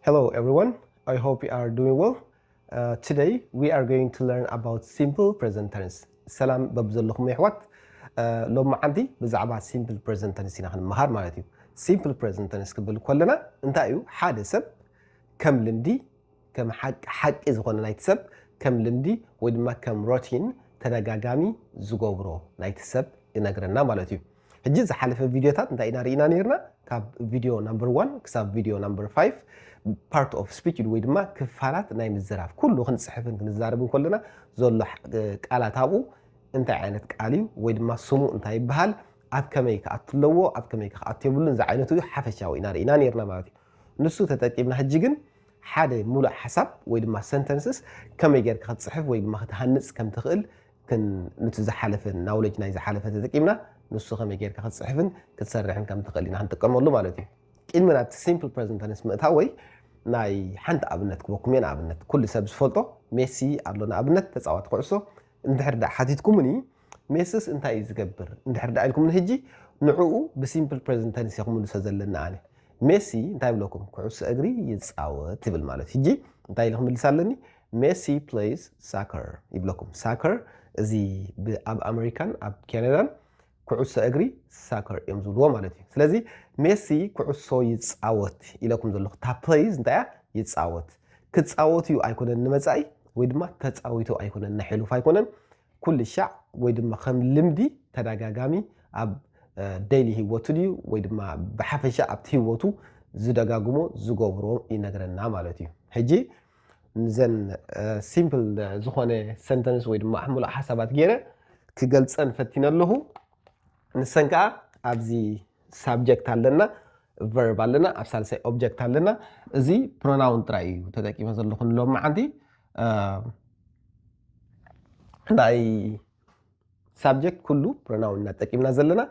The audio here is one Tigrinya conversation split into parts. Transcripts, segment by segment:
Hello everyone, I hope you are doing well. Today we are going to learn about simple present tense. سلام ببزلكم يا حوات. لو ما عندي بزعبها simple present tense هنا مهار مالتي. Simple present tense قبل كلنا انتايو حادث كم لندي كم حق إذا كنا نايتسب كم لندي ودما كم روتين تداغاغامي زغوبرو نايتسب ينغرنا مالتي. هجي زحالف فيديوهات انت اينا رينا نيرنا كاب فيديو نمبر 1 كساب فيديو نمبر 5 part of speech ወይ ድማ ክፋላት ናይ ምዝራፍ ኩሉ ክንጽሕፍን ክንዛረብን ከለና ዘሎ ቃላት ኣብኡ እንታይ ዓይነት ቃል እዩ ወይ ድማ ስሙ እንታይ ይበሃል ኣብ ከመይ ከኣትለዎ ኣብ ከመይ ከኣትየብሉን ዛ ዓይነቱ ሓፈሻዊ ኢና ርኢና ነርና ማለት እዩ ንሱ ተጠቂምና ሕጂ ግን ሓደ ሙሉእ ሓሳብ ወይ ድማ sentences ከመይ ጌርካ ክትጽሕፍ ወይ ድማ ክትሃንጽ ከም ትኽእል ነቲ ዝሓለፈ ናውሌጅ ናይ ዝሓለፈ ተጠቂምና ንሱ ከመይ ጌርካ ክትጽሕፍን ክትሰርሕን ከም ትኽእል ኢና ክንጥቀመሉ ማለት እዩ ቅድሚ ናብቲ simple present tense ምእታወይ ናይ ሓንቲ ኣብነት ክበኩም የና ኣብነት ኩሉ ሰብ ዝፈልጦ ሜሲ ኣሎና ኣብነት ተፃዋት ኩዕሶ እንድሕር ዳ ሓቲትኩምኒ ሜሲስ እንታይ ዝገብር እንድሕር ዳ ኢልኩምኒ ሕጂ ንዕኡ ብሲምፕል ፕሬዘንት ተንስ ይኹምልሶ ዘለና ኣነ ሜሲ እንታይ ብለኩም ኩዕሶ እግሪ ይፃወት ይብል ማለት ሕጂ እንታይ ኢልኩም ምልሳለኒ ሜሲ plays soccer ይብለኩም soccer እዚ ኣብ ኣሜሪካን ኣብ ካናዳን ኩዕሶ እግሪ ሳከር እዮም ዝብልዎ ማለት እዩ ስለዚ ሜሲ ኩዕሶ ይፃወት ኢለኩም ዘለኹ ታ ፕሌይዝ እንታይ ይፃወት ክፃወት እዩ ኣይኮነን ንመጻኢ ወይ ድማ ተፃዊቱ ኣይኮነን ንሕሉፍ ኣይኮነን ኩሉ ሻዕ ወይ ድማ ከም ልምዲ ተደጋጋሚ ኣብ ዴይሊ ህይወቱ ድዩ ወይ ድማ ብሓፈሻ ኣብቲ ህይወቱ ዝደጋግሞ ዝገብሮ ይነግረና ማለት እዩ ሕጂ ንዘን ሲምፕል ዝኾነ ሰንተንስ ወይ ድማ ሙሉእ ሓሳባት ገይረ ክገልፀን ፈቲነ ኣለኹ ንሰንካ ኣብዚ ሳብጀክት ኣለና verb ኣለና ኣብ ሳልሳይ ኦብጀክት ኣለና እዚ pronoun ጥራይ እዩ ተጠቂመ ዘለኹ ሎም ማዓንቲ ናይ ሳብጀክት ኩሉ pronoun እናጠቂምና ዘለና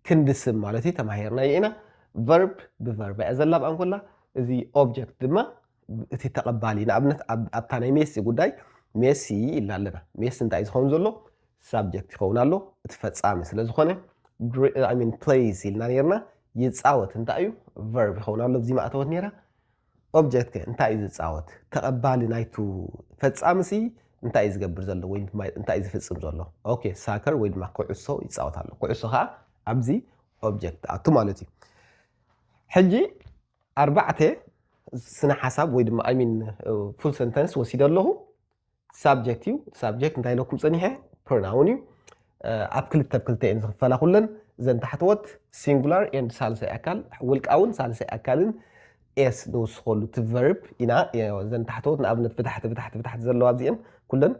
ክንድስም ማለት እዩ ተማሂርና ኢና verb ብverb ያዘላብ አንኮላ እዚ ኦብጀክት ድማ እቲ ተቀባሊ ንኣብነት ኣብታ ናይ ሜሲ ጉዳይ ሜሲ ኢልና ኣለና ሜሲ እንታይ ዝኸውን ዘሎ ሳብጀክት ይኸውን ኣሎ እቲ ፈጻሚ ስለ ዝኾነ I mean plays ኢልና ነርና ይፃወት እንታይ እዩ verb ይኸውን ኣሎ እዚ ማእተወት ነራ ኦብጀክት እንታይ እዩ ዝፃወት ተቀባሊ ናይቱ ፈጻምሲ እንታይ ዝገብር ዘሎ ወይ እንታይ ዝፍጽም ዘሎ ኦኬ ሳከር ወይ ድማ ኩዕሶ ይፃወት ኣሎ ኩዕሶ ኸ ኣብዚ ኦብጀክት ኣቱ ማለት እዩ ሕጂ ኣርባዕተ ስነ ሓሳብ ወይ ድማ I mean full sentence ወሲደ ኣለኹ subject እዩ subject እንታይ ለኩም ፀኒሐ pronoun እዩ ኣብ ክልተ ብክልተ እየን ዝኽፈላ ኩለን ዘን ታሕተወት ሲንጉላር ኤንድ ሳልሳይ ኣካል ውልቃውን ሳልሳይ ኣካልን ኤስ ንውስኸሉ እቲ ቨርብ ኢና ዘን ታሕተወት ንኣብነት ብታሕቲ ዘለዋ ኣብዚአን ኩለን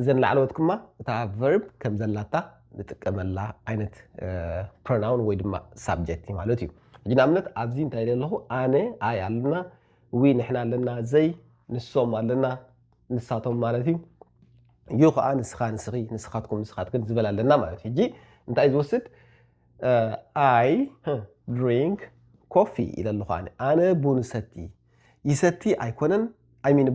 እዘን ላዕለወት ድማ እታ ቨርብ ከም ዘላታ ንጥቀመላ ዓይነት ፕሮናውን ወይ ድማ ሳብጀክት ማለት እዩ ሕጂ ንኣብነት ኣብዚ እንታይ ኢለ ኣለኹ ኣነ ኣይ ኣለና ዊ ንሕና ኣለና ዘይ ንሶም ኣለና ንሳቶም ማለት እዩ ዩ ኸዓ ንስኻ ንስኺ ንስኻትኩም ንስኻትክን ዝበል ኣለና ማለት ሕጂ እንታይ ዝወስድ ኣይ ድሪንክ ኮፊ ኢለ ኣለኹ ኣነ ቡን ሰቲ ይሰቲ ኣይኮነን ኣይሚን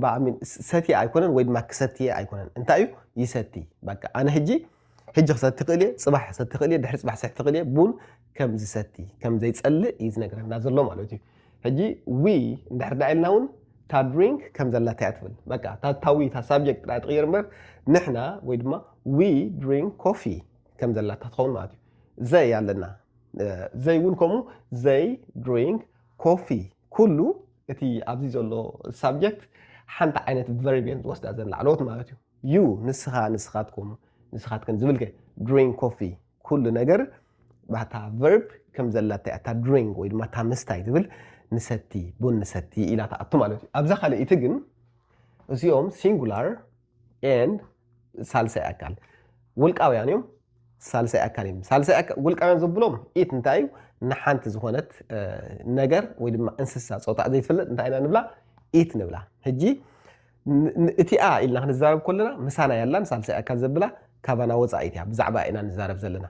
ሰቲ ኣይኮነን ወይ ድማ ክሰትየ ኣይኮነን እንታይ እዩ ይሰቲ በቃ ኣነ ሕጂ ክሰቲ ክእል ፅባሕ ሰቲ ክእል ድሕሪ ፅባሕ ሰቲ ክእል ቡን ከም ዝሰቲ ከም ዘይፀልእ እዩ ዝነግረና ዘሎ ማለት እዩ ሕጂ ዊ እንድሕር ዳ ኢልና እውን ታ ድሪንክ ከም ዘላታ እያ ትብል በቃ ታታዊ ታ ሳብጀክት ጥራይ ትቕይር እምበር ንሕና ወይ ድማ ዊ ድሪንክ ኮፊ ከም ዘላታ ትኸውን ማለት እዩ ዘይ ኣለና ዘይ እውን ከምኡ ዘይ ድሪንክ ኮፊ ኩሉ እቲ ኣብዚ ዘሎ ሳብጀክት ሓንቲ ዓይነት ቨርብ እየን ዝወስዳ ዘን ላዕለዎት ማለት እዩ ዩ ንስኻ ንስኻትክን ዝብል ከ ድሪንክ ኮፊ ኩሉ ነገር ባታ ቨርብ ከም ዘላታ እያ ታ ድሪንክ ወይ ድማ ታ ምስታይ ትብል ንሰቲ ቡን ንሰቲ ኢላ ተኣቱ ማለት እዩ ኣብዛ ካልእቲ ግን እዚኦም ሲንጉላር ኤንድ ሳልሳይ ኣካል ውልቃውያን እዮም ሳልሳይ ኣካል እዮም ሳልሳይ ኣካል ውልቃውያን ዘብሎም ኢት እንታይ እዩ ንሓንቲ ዝኾነት ነገር ወይ ድማ እንስሳ ፆታ ዘይትፈልጥ እንታይ ኢና ንብላ ኢት ንብላ ሕጂ እቲኣ ኢልና ክንዛረብ ከለና ምሳና ያላን ሳልሳይ ኣካል ዘብላ ካባና ወፃኢት እያ ብዛዕባ ኢና ንዛረብ ዘለና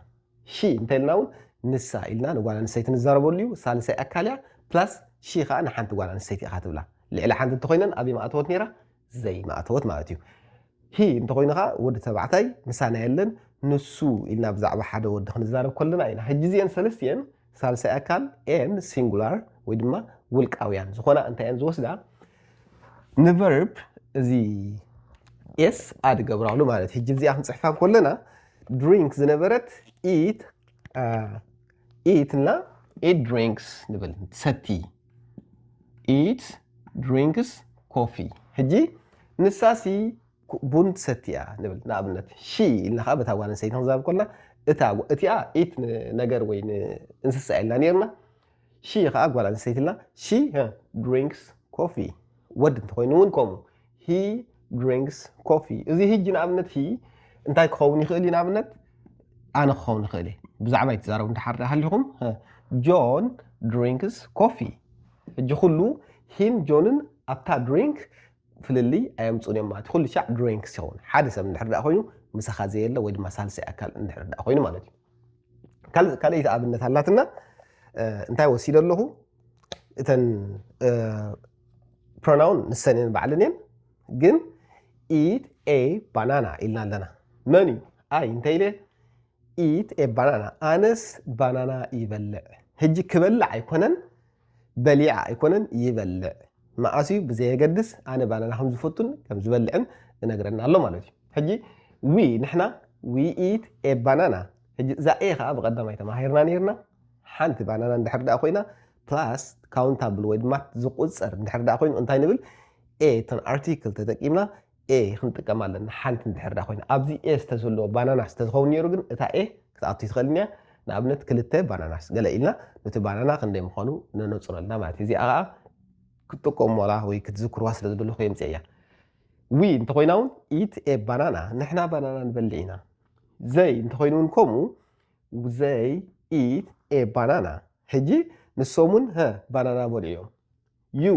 ሺ እንታይ ኢልና እውን ንሳ ኢልና ንጓል ኣንስተይቲ ንዛረበሉ እዩ ሳልሳይ ኣካል እያ ፕላስ ሺ ኸዓ ንሓንቲ ጓል ኣንስተይቲ ኢኻ ትብላ ልዕሊ ሓንቲ እንተኮይነን ኣብይ ማእተወት ነራ ዘይ ማእተወት ማለት እዩ ሂ እንተኮይኑ ኸ ወዲ ተባዕታይ ምሳና የለን ንሱ ኢልና ብዛዕባ ሓደ ወዲ ክንዛረብ ከለና ኢና ሕጂ እዚአን ሰለስቲአን ሳልሳይ ኣካል ኤን ሲንጉላር ወይ ድማ ውልቃውያን ዝኾና እንታይን ዝወስዳ ንቨርብ እዚ ኤስ ኣድ ገብራሉ ማለት ሕጂ እዚኣ ክንፅሕፋ ከለና ድሪንክ ዝነበረት ኢት እና ኢት ድሪንክስ ንብል ሰቲ ኢት ድሪንክስ ኮፊ ሕጂ ንሳሲ ቡን ትሰትያ ንብል ንኣብነት ሺ ኢልና ከዓ በታ ጓል ኣንስተይቲ ክንዛረብ ከለና እቲኣ ኢት ነገር ወይ እንስሳ ኢልና ነርና ሺ ከዓ ጓል ኣንስተይቲ ኢልና ሺ ድሪንክስ ኮፊ ወዲ እንተኮይኑ እውን ከምኡ ሂ ድሪንክስ ኮፊ እዚ ሕጂ ንኣብነት ሂ እንታይ ክኸውን ይኽእል እዩ ንኣብነት ኣነ ክኸውን ይኽእል እየ ብዛዕባ ይትዛረቡ እንድሓር ሃሊኹም ጆን ድሪንክስ ኮፊ ሕጂ ኩሉ ሂን ጆንን ኣብታ ድሪንክ ፍልሊ ኣየምፁን እዮም ማለት ኩሉ ሻዕ ድሪንክስ ይኸውን ሓደ ሰብ እንድሕር ዳኣ ኮይኑ ምሳኻ ዘየለ ወይ ድማ ሳልሳይ ኣካል እንድሕር ዳኣ ኮይኑ ማለት እዩ ካልአይቲ ኣብነት ኣላትና እንታይ ወሲደ ኣለኹ እተን ፕሮናውን ንሰን እየን ባዕለን እየን ግን ኢት ኤ ባናና ኢልና ኣለና መን እዩ ኣይ እንታይ ኢለ ኢት ኤ ባናና ኣነስ ባናና ይበልዕ ሕጂ ክበልዕ ኣይኮነን በሊዓ ኣይኮነን ይበልዕ ማእስዩ ብዘየገድስ ኣነ ባናና ከም ዝፈቱን ከም ዝበልዕን እነግረና ኣሎ ማለት እዩ ሕጂ ዊ ንሕና ዊ ኢት ኤ ባናና ሕጂ እዛ ኤ ከዓ ብቐዳማይ ተማሂርና ነርና ሓንቲ ባናና እንድሕር ዳኣ ኮይና ፕላስ ካውንታብል ወይ ድማ ዝቁፀር እንድሕር ዳኣ ኮይኑ እንታይ ንብል ኤ ተን ኣርቲክል ተጠቂምና ኤ ክንጥቀም ኣለና ሓንቲ እንድሕር ዳኣ ኮይና ኣብዚ ኤ ዝተዘለዎ ባናና ዝተዝኸውን ነይሩ ግን እታ ኤ ክትኣቱ ይትኽእልኛ ንኣብነት ክልተ ባናናስ ገለ ኢልና ነቲ ባናና ክንደይ ምዃኑ ነነፅረልና ማለት እዩ እዚኣ ከዓ ክትጥቀመላ ወይ ክትዝክርዋ ስለ ዝደለኹ የምፅእ እያ ዊ እንተኮይና እውን ኢት ኤ ባናና ንሕና ባናና ንበልዕ ኢና ዘይ እንተኮይኑ እውን ከምኡ ዘይ ኢት ኤ ባናና ሕጂ ንሶምን ባናና በልዕዮም ዩ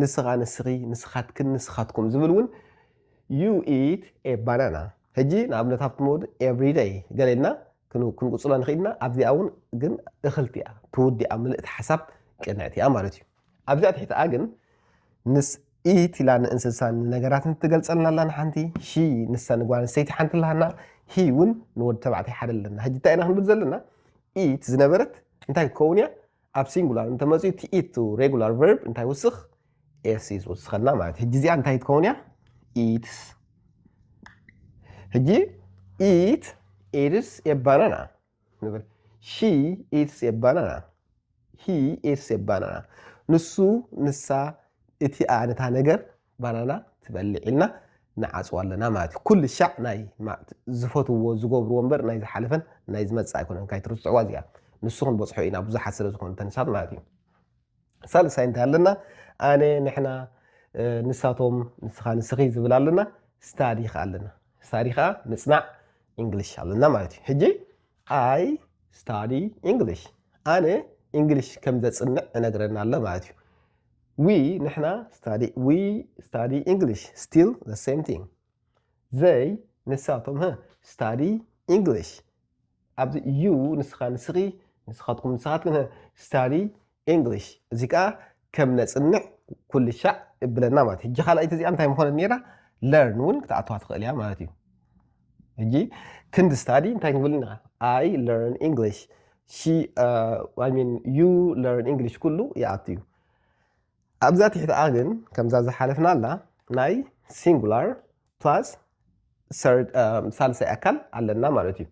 ንስኻ ንስኺ ንስኻትክን ንስኻትኩም ዝብል እውን ዩ ኢት ኤ ባናና ሕጂ ንኣብነት ኣብቲ ሞድ ኤቭሪደይ ገለ ኢልና ክንቁፅሎ ንኽእልና ኣብዚኣ እውን ግን እኽልቲ እያ ትውዲኣ ምልእቲ ሓሳብ ቅንዕቲ እያ ማለት እዩ ኣብዚኣ ትሕቲኣ ግን ንስ ኢት ኢላ ንእንስሳ ነገራትን ትገልፀልና ኣላ ንሓንቲ ሺ ንሳ ንጓል ኣንስተይቲ ሓንቲ ኣለሃና ሂ እውን ንወዲ ተባዕታይ ሓደ ኣለና ሕጂ እንታይ ኢና ክንብል ዘለና ኢት ዝነበረት እንታይ ክኸውን እያ ኣብ ሲንጉላር እንተመፅኡ እቲ ኢት ሬጉላር ቨርብ እንታይ ውስኽ ኤስ እዩ ዝውስኸልና ማለት ሕጂ እዚኣ እንታይ ትኸውን እያ ኢትስ ሕጂ ኢት ኢትስ ኤ ባናና ንብል ሺ ኢትስ ኤ ባናና ሂ ኢትስ ኤ ባናና ንሱ ንሳ እቲ ነታ ነገር ባናና ትበልዕ ኢልና ንዓፅዋ ኣለና ማለት እዩ ኩሉ ሻዕ ናይ ዝፈትዎ ዝገብርዎ እምበር ናይ ዝሓለፈን ናይ ዝመፅእ ኣይኮነን ካይትርስዕዋ እዚኣ ንሱ ክንበፅሖ ኢና ብዙሓት ስለ ዝኾኑ ተንሳት ማለት እዩ ሳልሳይ እንታይ ኣለና ኣነ ንሕና ንሳቶም ንስኻ ንስኺ ዝብል ኣለና ስታዲ ከዓ ኣለና ስታዲ ከዓ ንፅናዕ እንግሊሽ ኣለና ማለት እዩ ሕጂ ኣይ ስታዲ እንግሊሽ ኣነ እንግሊሽ ከም ዘፅንዕ እነግረና ኣሎ ማለት እዩ ዊ ንሕና ዊ ስታዲ እንግሊሽ ስቲል ዘ ሴም ቲንግ ዘይ ንሳቶም ስታዲ እንግሊሽ ኣብዚ ዩ ንስኻ ንስኺ ንስኻትኩም ንስኻትክን ስታዲ እንግሊሽ እዚ ከዓ ከም ነፅንዕ ኩሉ ሻዕ እብለና ማለት እዩ ሕጂ ካልኣይቲ እዚኣ እንታይ ምኾነት ነራ ለርን እውን ክትኣትዋ ትኽእል እያ ማለት እዩ ሕጂ ክንዲ ስታዲ እንታይ ክንብል ኢና ኣይ ለርን እንግሊሽ ዩ ለርን እንግሊሽ ኩሉ ይኣቱ እዩ ኣብዛ ትሕቲኣ ግን ከምዛ ዝሓለፍና ኣላ ናይ ሲንጉላር ፕላስ ሳልሳይ ኣካል ኣለና ማለት እዩ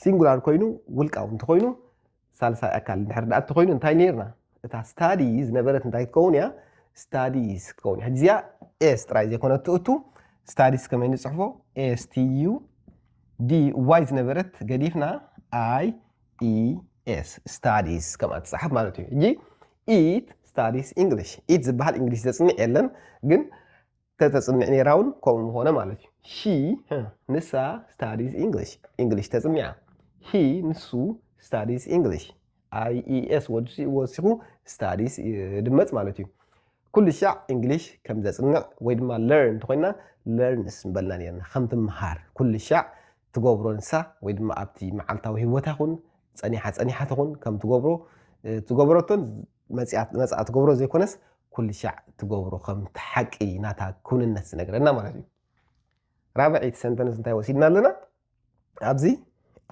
ሲንጉላር ኮይኑ ውልቃዊ እንተኮይኑ ሳልሳይ ኣካል እንድሕር ዳኣ እንተኮይኑ እንታይ ነርና እታ ስታዲ ዝነበረት እንታይ ትከውን እያ ስታዲስ ክትከውን እያ ሕጂ እዚኣ ኤስ ጥራይ ዘይኮነት ትእቱ ስታዲስ ከመይ ንፅሕፎ ኤስቲዩ ዲ ዋይ ዝነበረት ገዲፍና ኣይ ኢኤስ ስታዲስ ከምኣ ትፅሓፍ ማለት እዩ ሕጂ ኢት ስታዲስ እንግሊሽ ኢት ዝበሃል እንግሊሽ ዘፅንዕ የለን ግን ተተፅንዕ ነራ እውን ከምኡ ምኾነ ማለት እዩ ሺ ንሳ ስታዲስ እንግሊሽ ተፅኒዓ ሂ ንሱ ስታዲስ እንግሊሽ IES ወሲኹ ስታዲስ ድመፅ ማለት እዩ ኩሉ ሻዕ እንግሊሽ ከም ዘፅንዕ ወይ ድማ ለርን እንተኮይና ለርንስ ንበልና ነርና ከም ትምሃር ኩሉ ሻዕ ትገብሮ ንሳ ወይ ድማ ኣብቲ መዓልታዊ ሂወታ ይኹን ፀኒሓ ትኹን ከም ትገብሮቶን መፅኣ ትገብሮ ዘይኮነስ ኩሉ ሻዕ ትገብሮ ከም ተሓቂ ናታ ኩንነት ዝነግረና ማለት እዩ ራብዒት ሰንተንስ እንታይ ወሲድና ኣለና ኣብዚ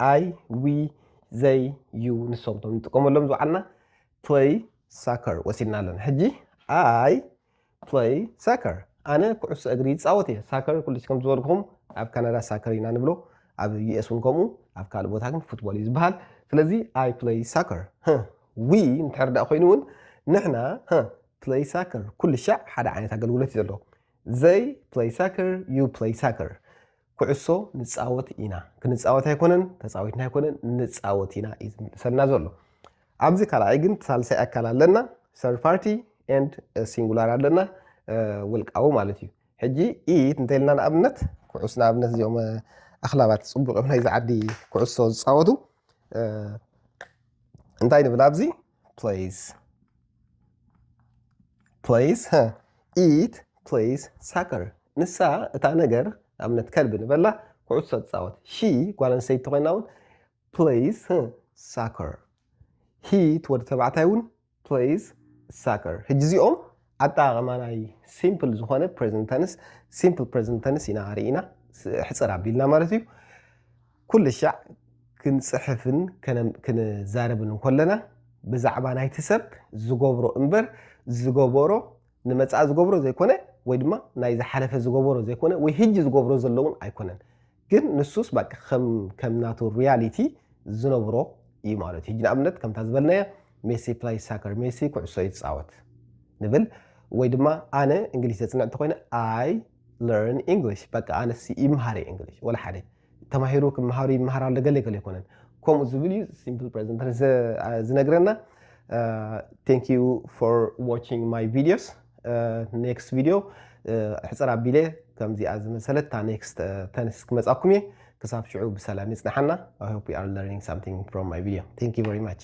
ኣይ ዊ ዘይ ዩ ንሶም ቶም ንጥቀመሎም ዝውዓልና ፕሌይ soccer ወሲድና ኣለና ሕጂ I play soccer ኣነ ኩዕሶ እግሪ ይፃወት እየ soccer ኩልሽኩም ዝወርኩም ኣብ ካናዳ soccer ኢና ንብሎ ኣብ US እውን ከምኡ ኣብ ካልእ ቦታ ግን ፉትቦል እዩ ዝበሃል ስለዚ I play soccer we እንተርዳእ ኮይኑ እውን ንሕና play soccer ኩሉ ሻዕ ሓደ ዓይነት ኣገልግሎት እዩ ዘለዎ they play soccer you play soccer ኩዕሶ ንፃወት ኢና ክንፃወት ኣይኮነን ተፃዊትና ኣይኮነን ንፃወት ኢና እዩ ዝምልሰልና ዘሎ ኣብዚ ካልኣይ ግን ሳልሳይ ኣካል ኣለና third party and singular ኣለና ውልቃዊ ማለት እዩ ሕጂ ኢት እንታይ ኢልና ንኣብነት ኩዕሶ ንኣብነት እዚኦም ኣኽላባት ፅቡቅ እዮም ናይ ዝዓዲ ኩዕሶ ዝፃወቱ እንታይ ንብል ኣብዚ plays ኢት plays soccer ንሳ እታ ነገር ኣብነት ከልቢ ንበላ ኩዕሶ ትፃወት ሺ ጓል ኣንስተይቲ ኮይና እውን plays soccer he ወዲ ተባዕታይ እውን plays soccer ሕጂ እዚኦም ኣጠቃቅማ ናይ simple ዝኾነ present tense simple present tense ኢና ርኢና ሕፅር ኣቢልና ማለት እዩ ኩሉ ሻዕ ክንፅሕፍን ክንዛረብን ከለና ብዛዕባ ናይቲ ሰብ ዝገብሮ እምበር ዝገበሮ ንመፃእ ዝገብሮ ዘይኮነ ወይ ድማ ናይ ዝሓለፈ ዝገበሮ ዘይኮነ ወይ ሕጂ ዝገብሮ ዘለውን ኣይኮነን ግን ንሱስ ባቂ ከም ናቱ ሪያሊቲ ዝነብሮ እዩ ማለት እዩ ንኣብነት ከምታ ዝበልናዮ ሜሲ ፕላይ ሳከር ሜሲ ኩዕሶ ይፃወት ንብል ወይ ድማ ኣነ እንግሊዝ ተፅንዕቲ ኮይነ I learn English በቃ ኣነሲ ይምሃር እንግሊዝ ወላ ሓደ ተማሂሩ ክምሃሩ ይምሃር ኣለ ገለ ገለ ይኮነን ከምኡ ዝብል እዩ simple present ዝነግረና thank you for watching my videos next video ሕፅር ኣቢለ ከምዚኣ ዝመሰለት ታ next tennis ክመፃኩም እየ ክሳብ ሽዑ ብሰላም ይፅናሓና I hope you are learning something from my video thank you very much